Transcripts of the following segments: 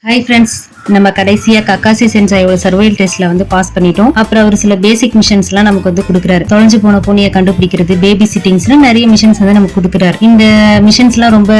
Hi friends, நம்ம கடைசியா Kakashi சென்சாயோட survival டெஸ்ட்ல வந்து பாஸ் பண்ணிட்டோம். அப்புறம் அவர் சில பேசிக் மிஷன்ஸ் எல்லாம் நமக்கு வந்து கொடுக்குறாரு. தொலைஞ்சு போன பூனையை கண்டுபிடிக்கிறது, பேபி சிட்டிங்ஸ்ல நிறைய மிஷன்ஸ் வந்து நமக்கு கொடுக்குறாரு. இந்த மிஷன்ஸ் எல்லாம் ரொம்ப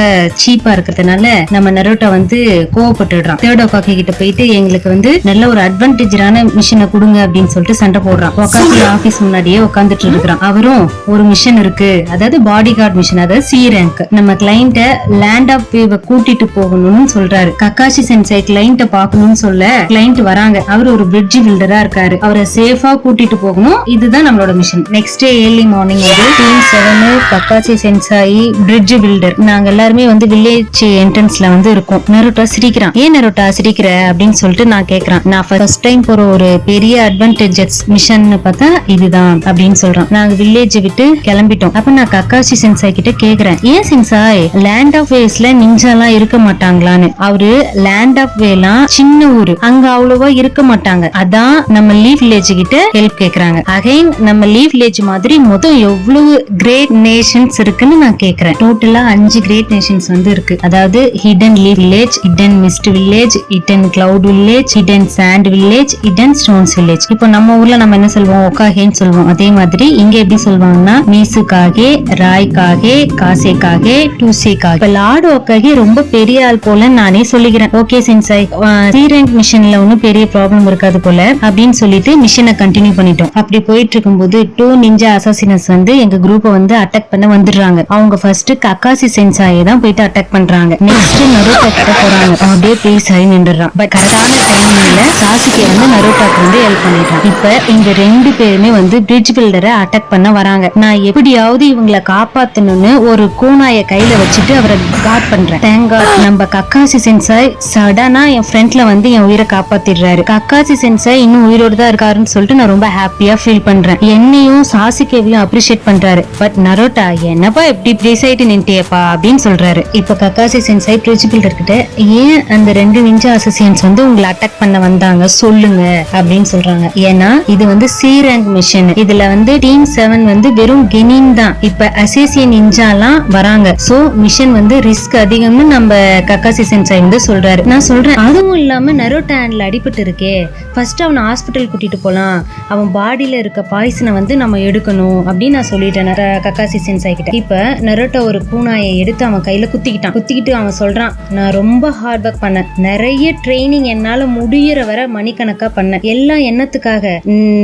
சீப்பா இருக்கிறதுனால நம்ம நரோட்டா வந்து கோவப்பட்டுடுறான். தேர்ட் ஒக்காக்கி கிட்ட போயிட்டு எங்களுக்கு வந்து நல்ல ஒரு அட்வான்டேஜான மிஷனை கொடுங்க அப்படின்னு சொல்லிட்டு சண்டை போடுறான். ஒக்காக்கி ஆபீஸ் முன்னாடியே உட்காந்துட்டு இருக்கிறான். அவரும் ஒரு மிஷன் இருக்கு, அதாவது பாடி கார்டு மிஷன், அதாவது சி ரேங்க். நம்ம கிளைண்ட லேண்ட் ஆஃப் வேவ கூட்டிட்டு போகணும்னு சொல்றாரு. கக்காசி சென்சாய் கிளைண்ட பாக்கணும் சொல்ல கிளைண்ட் வராங்க. அவர் ஒரு பிரிட்ஜ் பில்டரா இருக்காரு. அவரை சேஃபா கூட்டிட்டு போகணும். இதுதான் நம்மளோட mission. Next day early morning வந்து team 7 Kakashi sensei bridge builder நாங்க எல்லாருமே வந்து வில்லேஜ் என்ட்ரன்ஸ்ல வந்து இருக்கோம். நரோட்டா சிரிக்கிறான். ஏன் நரோட்டா சிரிக்கிற அப்படின்னு சொல்லிட்டு நான் கேக்குறான். நான் ஃபர்ஸ்ட் டைம் போற ஒரு பெரிய அட்வான்டேஜஸ் மிஷன் பார்த்தா இதுதான் அப்படின்னு சொல்றான். நாங்க வில்லேஜ் விட்டு கிளம்பிட்டோம். அப்ப நான் கக்காசி சென்சாய் கிட்ட கேக்குறேன், ஏன் சென்சாய் லேண்ட் ஆஃப் வேஸ்ல நிஞ்சா எல்லாம் இருக்க மாட்டாங்களான்னு. அவரு லேண்ட் ஆஃப் வேலாம் சின்ன ஊரு, அங்க அவ்வளவா இருக்க மாட்டாங்க. அதான் நம்ம லீவ் வில்லேஜ் கிட்ட ஹெல்ப் கேக்குறாங்க. அகைன் நம்ம லீவ் வில்லேஜ் மாதிரி மொத்தம் எவ்வளவு கிரேட் நேஷன்ஸ் இருக்குன்னு நான் கேக்குறேன். டோட்டலா 5 கிரேட் நேஷன்ஸ் வந்து இருக்கு. அதாவது hidden leaf village, hidden mist village, hidden cloud village, hidden sand village, hidden stones village. இப்போ நம்ம ஊர்ல நம்ம என்ன சொல்வோம், ஒக்காகேன்னு சொல்லுவோம். அதே மாதிரி இங்க எப்படி சொல்லுவாங்கன்னா மீசுக்காகே, ராய்க்காகே, காசேக்காகே, டூசேக்காகே. இப்ப லார்டு ஒக்காகே ரொம்ப பெரிய ஆள் போல நானே சொல்லிக்கிறேன். ஓகே சென்சாய், சி ரேங்க் மிஷன்ல ஒன்னும் பெரிய ப்ராப்ளம் இருக்காது போல அப்படின்னு சொல்லிட்டு மிஷனை கண்டினியூ பண்ணிட்டோம். அப்படி போயிட்டு இருக்கும்போது 2 நிஞ்சா அசாசினஸ் வந்து எங்க குரூப்பை வந்து அட்டாக் பண்ண வந்துடுறாங்க. அவங்க ஃபர்ஸ்ட் கக்காசி சென்சாயை தான் போயிட்டு அட்டாக் பண்றாங்க. நெக்ஸ்ட் நரோட்டா கிட்ட போறாங்க. அப்படியே ப்ளீஸ் ஆகி நின்றுறான். பட் கரெக்டான டைமிங்ல சாசுகே வந்து நரோட்டாக்கு வந்து ஹெல்ப் பண்ணிட்டான். இப்ப இங்க 2 பேருமே வந்து பிரிட்ஜ் பில்டரை அட்டாக் பண்ண வராங்க. நான் எப்படியாவது இவங்களை காப்பாத்தணும்னு ஒரு கூனாய கையில வச்சுட்டு அவரை காட் பண்றேன். தேங்க் காட் நம்ம கக்காசி சென்சாய் சடனா என் ஃப்ரெண்ட்ல வந்து என் உயிரை காப்பாத்திடுறாரு. கக்காசி சென்சாய் இன்னும் உயிரோடு தான் இருக்காருன்னு சொல்லிட்டு நான் ரொம்ப ஹாப்பியா ஃபீல் பண்றேன். என்னையும் சாசுகேவையும் அப்ரிஷியேட் பண்றாரு. பட் நரோட்டா என்னப்பா எப்படி பிளேஸ் ஆயிட்டு நின்ட்டியப்பா அப்படின்னு சொல்றாரு. இப்ப கக்காசி சென்சாய் பிரிட்ஜ் பில்டர் கிட்ட ஏன் அந்த 2 நிஞ்சா அசசியன்ஸ் வந்து உங்களை அட்டாக் பண்ண வந்தாங்க சொல்லுங்க அப்படின்னு சொல்றாங்க. ஏன்னா இது வந்து சி ரேங்க் மிஷன். இதுல வந்து டீம் 7 வந்து வெறும் கெனின் தான். இப்ப அசேசியன் நிஞ்சாலாம் வராங்க. சோ மிஷன் வந்து ரிஸ்க் அதிகம்னு நம்ம கக்காசி சென்சாய் வந்து சொல்றாரு. நான் சொல்றேன், அதுவும் இல்லாம நரோட்டா ஹேண்ட்ல அடிபட்டு இருக்கே, ஃபர்ஸ்ட் அவனை ஹாஸ்பிட்டல் கூட்டிட்டு போலாம், அவன் பாடியில இருக்க பாய்சனை வந்து நம்ம எடுக்கணும் அப்படின்னு நான் சொல்லிட்டேன் கக்காசி சென்சாய் கிட்ட. இப்ப நரோட்டா ஒரு பூனாயை எடுத்து அவன் கையில குத்திக்கிட்டு அவன் சொல்றான், நான் ரொம்ப ஹார்ட் ஒர்க் பண்ணேன், நிறைய ட்ரைனிங் என்னால முடியற வர மணிக்கணக்கா பண்ணேன். எல்லாம் என்னத்துக்காக,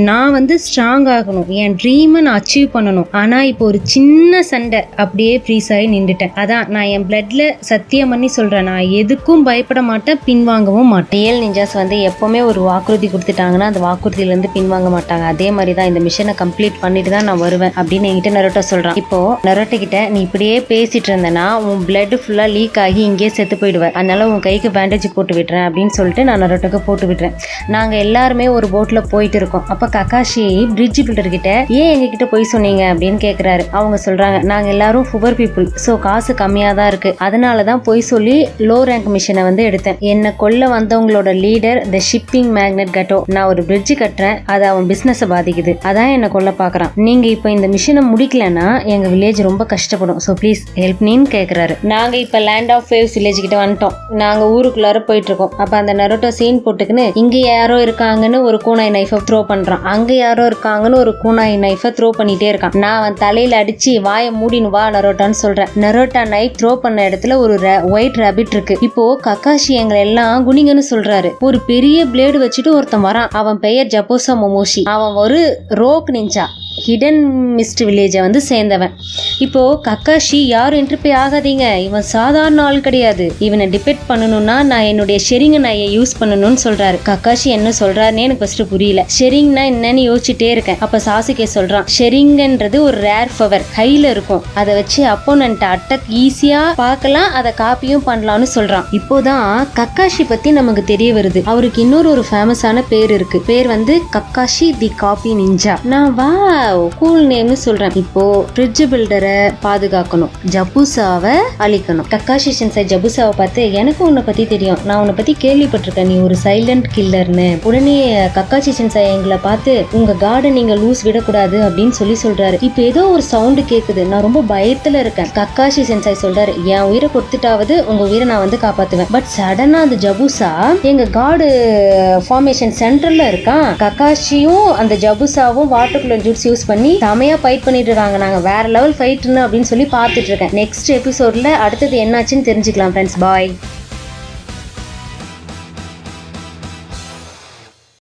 நான் வந்து ஸ்ட்ராங் ஆகணும், என் ட்ரீமை நான் அச்சீவ் பண்ணணும். ஆனா இப்போ ஒரு சின்ன சண்டை அப்படியே ஃப்ரீஸ் ஆகி நின்றுட்டேன். அதான் நான் என் பிளட்ல சத்தியம் பண்ணி சொல்றேன், நான் எதுக்கும் பயப்பட மாட்டேன், பின்வாங்கவும் மாட்டேன். ரியல் நிஞ்சாஸ் வந்து எப்பவுமே ஒரு வாக்குறுதி கொடுத்துட்டாங்கன்னா அந்த வாக்குறுதியில இருந்து பின்வாங்க மாட்டாங்க. அதே மாதிரி தான் இந்த மிஷனை கம்ப்ளீட் பண்ணிட்டு தான் நான் வருவேன் அப்படின்னு என்கிட்ட நரோட்டா சொல்றான். இப்போ நரோட்டா கிட்ட, நீ இப்படியே பேசிட்டு இருந்தேன்னா உன் பிளட் ஃபுல்லா லீக் ஆகி இங்கே செத்து போயிடுவேன், அதனால உன் கைக்கு பேண்டேஜ் போட்டு விட்டுறேன் அப்படின்னு சொல்லிட்டு நான் நரோட்டாக்கு போட்டு விட்டுறேன். நாங்க எல்லாருமே ஒரு போட்ல போயிட்டு இருக்கோம். அப்ப கக்காஷி பிரிட்ஜ் பில்டர் கிட்ட ஏன் எங்க கிட்ட போய் சொன்னீங்க அப்படின்னு கேக்குறாரு. அவங்க சொல்றாங்க, நாங்க எல்லாரும் புவர் பீப்புள், சோ காசு கம்மியா தான் இருக்கு, அதனாலதான் போய் சொல்லி லோ ரேங்க் மிஷனை வந்து எடுத்தேன். என்ன கொல்ல வந்தவங்களோட லீடர் தி ஷிப்பிங் மேக்னெட் கட்டோ, நான் ஒரு பிரிட்ஜ் கட்டுறேன், அது அவன் பிசினஸ் பாதிக்குது, அதான் என்ன கொல்ல பாக்குறான். நீங்க இப்ப இந்த மிஷனை முடிக்கலன்னா எங்க வில்லேஜ் ரொம்ப கஷ்டப்படும், சோ ப்ளீஸ் ஹெல்ப் மீன்னு கேக்குறாரு. நாங்க இப்ப லேண்ட் ஆஃப் வேவ்ஸ் வில்லேஜ் கிட்ட வந்துட்டோம். நாங்க ஊருக்குள்ளார போயிட்டு இருக்கோம். அப்ப அந்த நரோட்டோ சீன் போட்டுக்குன்னு இங்க யாரோ இருக்காங்கன்னு ஒரு கூனாய் நைஃபை த்ரோ பண்றான், அங்க யாரோ இருக்காங்கன்னு ஒரு கூனாய் நைஃபை த்ரோ பண்ணிட்டே இருக்கான். நான் அவன் தலையில அடிச்சு வாயை மூடின்னு வா நரோட்டான்னு சொல்றேன். நரோட்டா நைஃப் த்ரோ பண்ண இடத்துல ஒரு ஒயிட் ரேபிட் இருக்கு. இப்போ கக்காஷி எங்களை எல்லாம் குனிங்கன்னு சொல்றாரு. ஒரு பெரிய பிளேடு வச்சுட்டு ஒருத்தன் வரான். அவன் பெயர் ஜப்போசா மொமோஷி. அவன் ஒரு ரோக் நிஞ்சா, ஹிடன் மிஸ்ட் வில்லேஜை வந்து சேர்ந்தவன். இப்போ கக்காஷி யாரும் என்ட்ரி ஆகாதீங்க, இவன் சாதாரண ஆள் கிடையாது, இவனை டிபெக்ட் பண்ணணும்னா நான் என்னுடைய ஷெரிங் நாயை யூஸ் பண்ணணும்னு சொல்றாரு. கக்காஷி என்ன சொல்றாருன்னு எனக்கு ஃபர்ஸ்ட் புரியல. ஷெரிங்னா என்னன்னு யோசிச்சுட்டே இருக்கேன். அப்ப சாசுகே சொல்றான், ஷெரிங்ன்றது ஒரு ரேர் பவர், கையில இருக்கும், அதை வச்சு அப்போனன்ட் அட்டாக் ஈஸியா பார்க்கலாம், அதை காப்பியும் பண்ணலாம்னு சொல்றான். இப்போதான் கக்காஷி பத்தி நமக்கு தெரிய வருது. அவருக்கு இன்னொரு ஒரு ஃபேமஸான பேர் இருக்கு. பேர் வந்து கக்காஷி தி காப்பி நிஞ்சா. நான் வா கூல் நேம்னு சொல்றேன். இப்போ பிரிட்ஜ் பில்டரை பாதுகாக்கணும், ஜபுசாவை அழிக்கணும். கக்காஷி சென்சாய் ஜபுசாவை பார்த்து, எனக்கு உன்னை பத்தி தெரியும், நான் உன்னை பத்தி கேள்விப்பட்டிருக்கேன், நீ ஒரு சைலண்ட் கில்லர்னு. உடனே கக்காஷி சென்சாய் எங்களை பார்த்து, உங்க கார்டை நீங்க லூஸ் விடக்கூடாது அப்படின்னு சொல்றாரு. இப்போ ஏதோ ஒரு சவுண்டு கேக்குது, நான் ரொம்ப பயத்துல இருக்கேன். கக்காஷி சென்சாய் சொல்றாரு, என் உயிரை கொடுத்துட்டாவது உங்க உயிரை நான் வந்து காப்பாத்துவேன். பட் சடனா அந்த ஜபுசா எங்க காடு ஃபார்மேஷன் சென்டர்ல இருக்கான். ககாஷியும் அந்த ஜபுசாவும் வாட்டர் கூலர் ஜூட்ஸ் யூஸ் பண்ணி செமையா ஃபைட் பண்ணிட்டு இருக்காங்க. நாங்க வேற லெவல் ஃபைட்னு அப்படின்னு சொல்லி பார்த்துட்டு இருக்கேன். நெக்ஸ்ட் எபிசோட்ல அடுத்தது என்னாச்சுன்னு தெரிஞ்சுக்கலாம் ஃப்ரெண்ட்ஸ். பாய்.